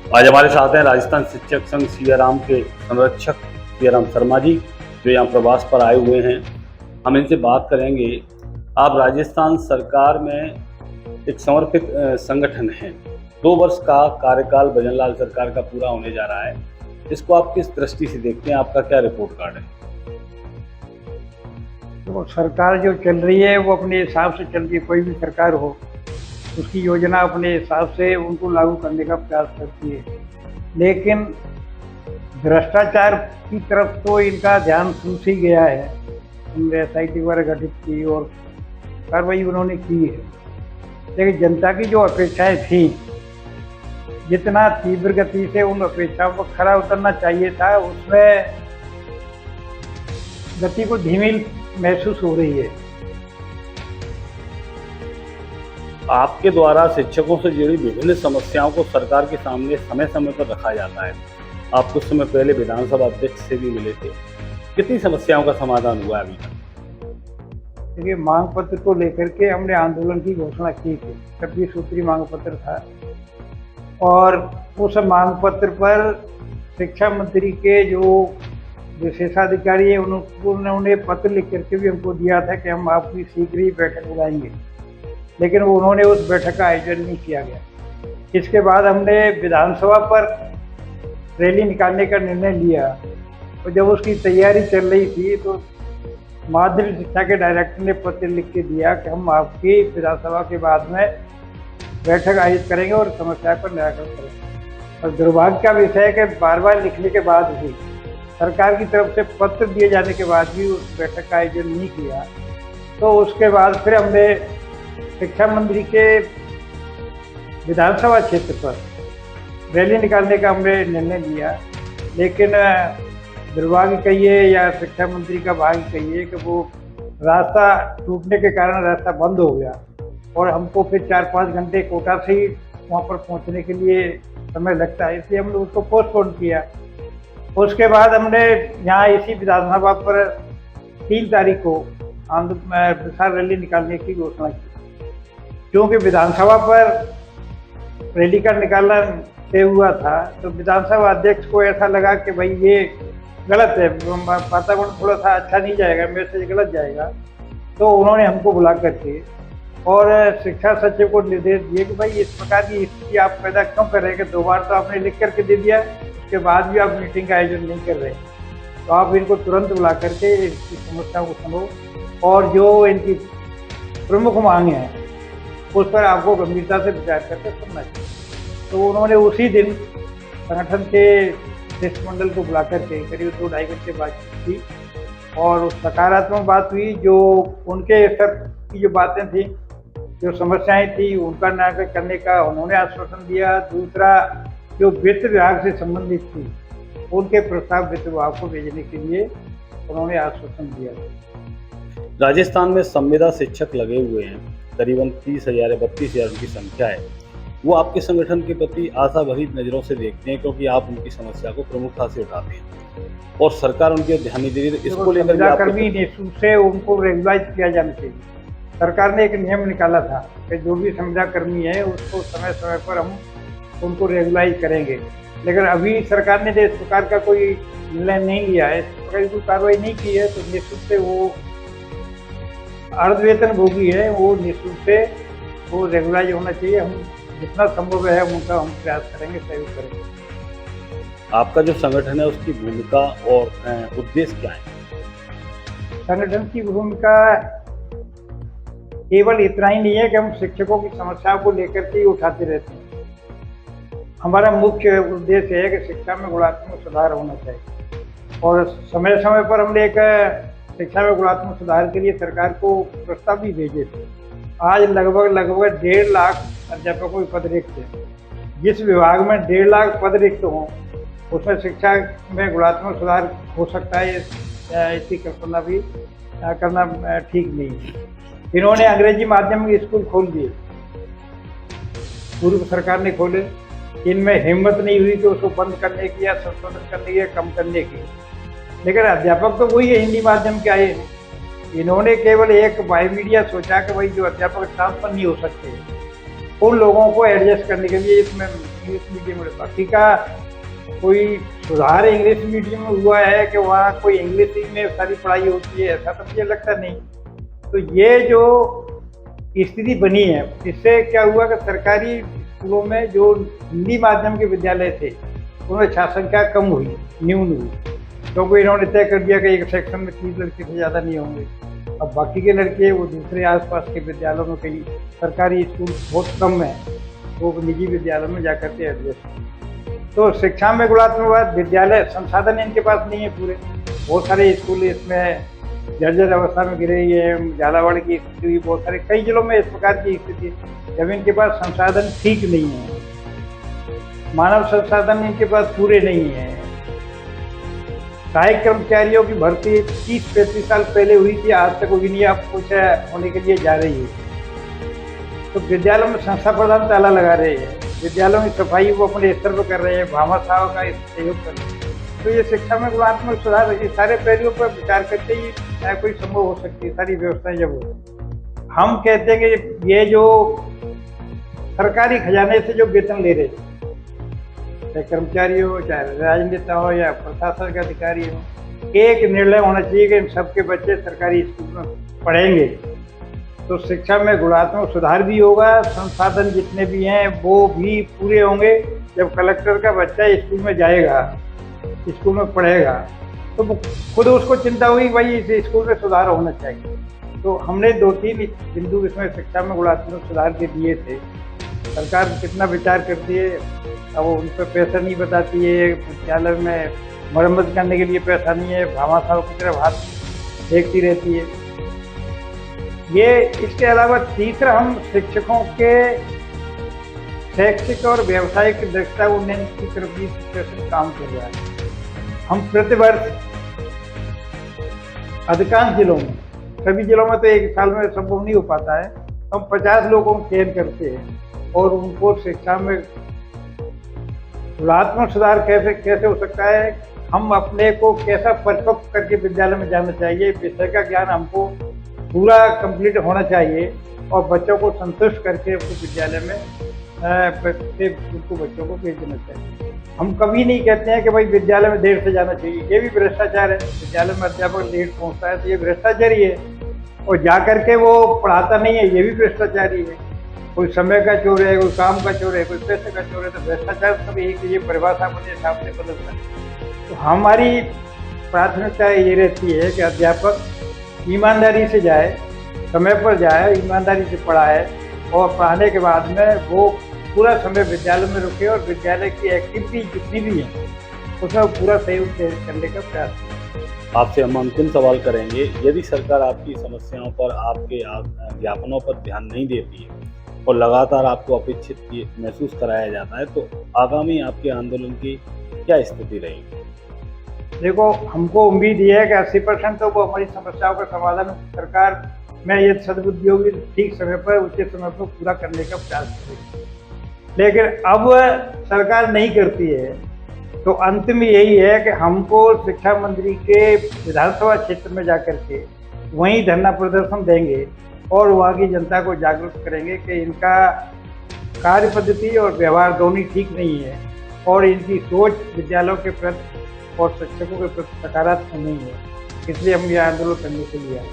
आज हमारे साथ हैं राजस्थान शिक्षक संघ सियाराम के संरक्षक सियाराम शर्मा जी, जो यहाँ प्रवास पर आए हुए हैं। हम इनसे बात करेंगे। आप राजस्थान सरकार में एक समर्पित संगठन हैं। 2 वर्ष का कार्यकाल भजनलाल सरकार का पूरा होने जा रहा है। इसको आप किस दृष्टि से देखते हैं? आपका क्या रिपोर्ट कार्ड है? तो सरकार जो चल रही है वो अपने हिसाब से चल रही है। कोई भी सरकार हो उसकी योजना अपने हिसाब से उनको लागू करने का प्रयास करती है, लेकिन भ्रष्टाचार की तरफ तो इनका ध्यान सूझ ही गया है। उन्होंने SIT वगैरह गठित की और कार्रवाई उन्होंने की है, लेकिन जनता की जो अपेक्षाएं थी, जितना तीव्र गति से उन अपेक्षाओं पर खरा उतरना चाहिए था, उसमें गति को धीमी महसूस हो रही है। आपके द्वारा शिक्षकों से जुड़ी विभिन्न समस्याओं को सरकार के सामने समय समय पर रखा जाता है। आप कुछ समय पहले विधानसभा अध्यक्ष से भी मिले थे। कितनी समस्याओं का समाधान हुआ अभी तक? देखिए, मांग पत्र को लेकर के हमने आंदोलन की घोषणा की थी। 26 सूत्री मांग पत्र था और उस मांग पत्र पर शिक्षा मंत्री के जो विशेषाधिकारी है उन्होंने पत्र लिख करके भी हमको दिया था कि हम आपकी शीघ्र ही बैठक बुलाएंगे, लेकिन उन्होंने उस बैठक का आयोजन नहीं किया गया। इसके बाद हमने विधानसभा पर रैली निकालने का निर्णय लिया और जब उसकी तैयारी चल रही थी तो माध्यमिक शिक्षा के डायरेक्टर ने पत्र लिख के दिया कि हम आपकी विधानसभा के बाद में बैठक आयोजित करेंगे और समस्या पर निराकरण करेंगे। और दुर्भाग्य का विषय है कि बार बार लिखने के बाद भी, सरकार की तरफ से पत्र दिए जाने के बाद भी उस बैठक का आयोजन नहीं किया। तो उसके बाद फिर हमने शिक्षा मंत्री के विधानसभा क्षेत्र पर रैली निकालने का हमने निर्णय लिया, लेकिन दुर्भाग्य कहिए या शिक्षा मंत्री का भाग्य कहिए कि वो रास्ता टूटने के कारण रास्ता बंद हो गया और हमको फिर 4-5 घंटे कोटा से ही वहाँ पर पहुँचने के लिए समय लगता है, इसलिए हमने उसको पोस्टपोन किया। उसके बाद हमने यहाँ इसी विधानसभा पर 3 तारीख को विशाल रैली निकालने की घोषणा की। क्योंकि विधानसभा पर रैली का निकालना तय हुआ था, तो विधानसभा अध्यक्ष को ऐसा लगा कि भाई ये गलत है, वातावरण थोड़ा सा अच्छा नहीं जाएगा, मैसेज गलत जाएगा। तो उन्होंने हमको बुला करके और शिक्षा सचिव को निर्देश दिए कि भाई इस प्रकार की स्थिति आप पैदा क्यों कर रहे हैं कि 2 बार तो आपने लिख करके दे दिया, उसके बाद भी आप मीटिंग का आयोजन नहीं कर रहे, तो आप इनको तुरंत बुला करके इनकी समस्याओं को सुनो और जो इनकी प्रमुख मांगे हैं उस पर आपको गंभीरता से विचार करके सुनना चाहिए। तो उन्होंने उसी दिन संगठन के शिष्टमंडल को बुला करके करीब 2-2.5 घंटे बातचीत की और सकारात्मक बात हुई। जो उनके स्तर की जो बातें थी, जो समस्याएं थी, उनका निराकरण करने का उन्होंने आश्वासन दिया। दूसरा, जो वित्त विभाग से संबंधित थी, उनके प्रस्ताव वित्त विभाग को भेजने के लिए उन्होंने आश्वासन दिया। राजस्थान में संविदा शिक्षक लगे हुए हैं, करीबन 30,000 या 32,000 उनकी संख्या है। वो आपके संगठन के प्रति आशा भरी नज़रों से देखते हैं, क्योंकि आप उनकी समस्या को प्रमुखता से उठाते हैं और सरकार उनकी ध्यान नहीं दे रही। तो इसको लेकर कर्मी निःशुल्क से उनको रेगुलाइज किया जाना चाहिए। सरकार ने एक नियम निकाला था कि जो भी संविदा कर्मी है उसको समय समय पर हम उनको रेगुलाइज करेंगे, लेकिन अभी सरकार ने इस प्रकार का कोई निर्णय नहीं लिया है, इस प्रकार की कोई कार्रवाई नहीं की है। तो निःशुल्क से वो अर्ध वेतन भोगी है, वो निःशुल्क से वो रेगुलाइज होना चाहिए। हम जितना संभव है उनका हम प्रयास करेंगे, सहयोग करेंगे। आपका जो संगठन है उसकी भूमिका और उद्देश्य क्या है? संगठन की भूमिका केवल इतना ही नहीं है कि हम शिक्षकों की समस्याओं को लेकर के ही उठाते रहते हैं। हमारा मुख्य उद्देश्य है कि शिक्षा में गुणात्मक सुधार होना चाहिए और समय समय पर हमने एक शिक्षा में गुणात्मक सुधार के लिए सरकार को प्रस्ताव भी भेजे थे। आज लगभग 1.5 लाख अध्यापकों के पद रिक्त हैं। जिस विभाग में 1.5 लाख पद रिक्त हों उसमें शिक्षा में गुणात्मक सुधार हो सकता है, इसकी कल्पना भी करना ठीक नहीं है। इन्होंने अंग्रेजी माध्यम के स्कूल खोल दिए, पूर्व सरकार ने खोले, इनमें हिम्मत नहीं हुई कि उसको बंद करने की या संशोधन करने की या कम करने की। लेकिन अध्यापक तो वही है, हिंदी माध्यम के आए हैं। इन्होंने केवल एक बाई मीडिया सोचा कि भाई जो अध्यापक ट्रांसफर नहीं हो सकते, उन लोगों को एडजस्ट करने के लिए इसमें इंग्लिश मीडियम में, बाकी का कोई सुधार इंग्लिश मीडियम में हुआ है कि वहाँ कोई इंग्लिश ही में सारी पढ़ाई होती है, ऐसा तो मुझे लगता नहीं। तो ये जो स्थिति बनी है, इससे क्या हुआ कि सरकारी स्कूलों में जो हिंदी माध्यम के विद्यालय थे उनमें छात्र संख्या कम हुई, न्यून हुई, क्योंकि इन्होंने तय कर दिया कि एक सेक्शन में 30 लड़के से ज़्यादा नहीं होंगे। अब बाकी के लड़के वो दूसरे आसपास के विद्यालयों में, कहीं सरकारी स्कूल बहुत कम है, वो निजी विद्यालयों में जाकर के एडजस्ट। तो शिक्षा में गुणात्मक विद्यालय संसाधन इनके पास नहीं है पूरे, बहुत सारे स्कूल इसमें जर्जर अवस्था में गिरे हुए हैं। झालावाड़ की स्थिति हुई, बहुत सारे कई जिलों में इस प्रकार की स्थिति, जब इनके पास संसाधन ठीक नहीं है, मानव संसाधन इनके पास पूरे नहीं है। सहायक कर्मचारियों की भर्ती 30-35 साल पहले हुई थी, आज तक हुई नहीं, अब कुछ होने के लिए जा रही है। तो विद्यालयों में संस्था प्रधान ताला लगा रहे हैं, विद्यालयों की सफाई वो अपने स्तर पर कर रहे हैं, भामा साहब का सहयोग कर रहे हैं। तो ये शिक्षा में गुणात्मक सुधार, ये सारे पहलुओं पर विचार करके ही कोई संभव हो सकती है, सारी व्यवस्थाएं जब हो। हम कहते हैं कि ये जो सरकारी खजाने से जो वेतन ले रहे, चाहे कर्मचारी हो, चाहे राजनेता हो या प्रशासन के अधिकारी हो, एक निर्णय होना चाहिए कि इन सबके बच्चे सरकारी स्कूल में पढ़ेंगे तो शिक्षा में गुणात्मक सुधार भी होगा, संसाधन जितने भी हैं वो भी पूरे होंगे। जब कलेक्टर का बच्चा स्कूल में जाएगा, स्कूल में पढ़ेगा, तो वो खुद उसको चिंता होगी भाई इस स्कूल में सुधार होना चाहिए। तो हमने 2-3 बिंदु इसमें शिक्षा में गुणात्मक सुधार के दिए थे। सरकार कितना विचार करती है, अब उन पर पैसा नहीं बताती है, विद्यालय में मरम्मत करने के लिए पैसा नहीं है, भामा साहब की तरफ हाथ देखती रहती है। ये इसके अलावा तीसरा, हम शिक्षकों के शैक्षिक और व्यावसायिक दक्षता उन्नयन की तरफ भी काम कर रहा है। हम प्रतिवर्ष अधिकांश जिलों में, सभी जिलों में तो एक साल में संभव नहीं हो पाता है, हम 50 लोगों को चयन करते हैं और उनको शिक्षा में गुणात्मक सुधार कैसे हो सकता है, हम अपने को कैसा परिपक्व करके विद्यालय में जाना चाहिए, विषय का ज्ञान हमको पूरा कंप्लीट होना चाहिए और बच्चों को संतुष्ट करके अपने विद्यालय में उनको बच्चों को भेज देना चाहिए। हम कभी नहीं कहते हैं कि भाई विद्यालय में देर से जाना चाहिए, ये भी भ्रष्टाचार है। विद्यालय में अध्यापक लेट पहुंचता है तो ये भ्रष्टाचार ही है, और जा करके वो पढ़ाता नहीं है, ये भी भ्रष्टाचार ही है। कोई समय का चोर है, कोई काम का चोर है, कोई पैसे का चोर है, तो भ्रष्टाचार सब एक ये परिभाषा अपने हिसाब से बदलता है। तो हमारी प्राथमिकता ये रहती है कि अध्यापक ईमानदारी से जाए, समय पर जाए, ईमानदारी से पढ़ाए और पढ़ाने के बाद में वो पूरा समय विद्यालय में रुके और विद्यालय की एक्टिविटी जितनी भी है उसमें पूरा सहयोग करने का प्रयास करें। आपसे हम अंतिम सवाल करेंगे, यदि सरकार आपकी समस्याओं पर, आपके ज्ञापनों पर ध्यान नहीं देती है और लगातार आपको अपेक्षित महसूस कराया जाता है, तो आगामी आपके आंदोलन की क्या स्थिति रहेगी? देखो, हमको उम्मीद ये है कि 80% तो वो हमारी समस्याओं का समाधान सरकार में ये सद्बुद्धि होगी, ठीक समय पर, उचित समय पर पूरा करने का प्रयास करेगी। लेकिन अब सरकार नहीं करती है, तो अंत में यही है कि हमको शिक्षा मंत्री के विधानसभा क्षेत्र में जाकर के वहीं धरना प्रदर्शन देंगे और वहाँ की जनता को जागरूक करेंगे कि इनका कार्य पद्धति और व्यवहार दोनों ठीक नहीं है और इनकी सोच विद्यालयों के प्रति और शिक्षकों के प्रति सकारात्मक नहीं है। इसलिए हम ये आंदोलन करने के लिए आए।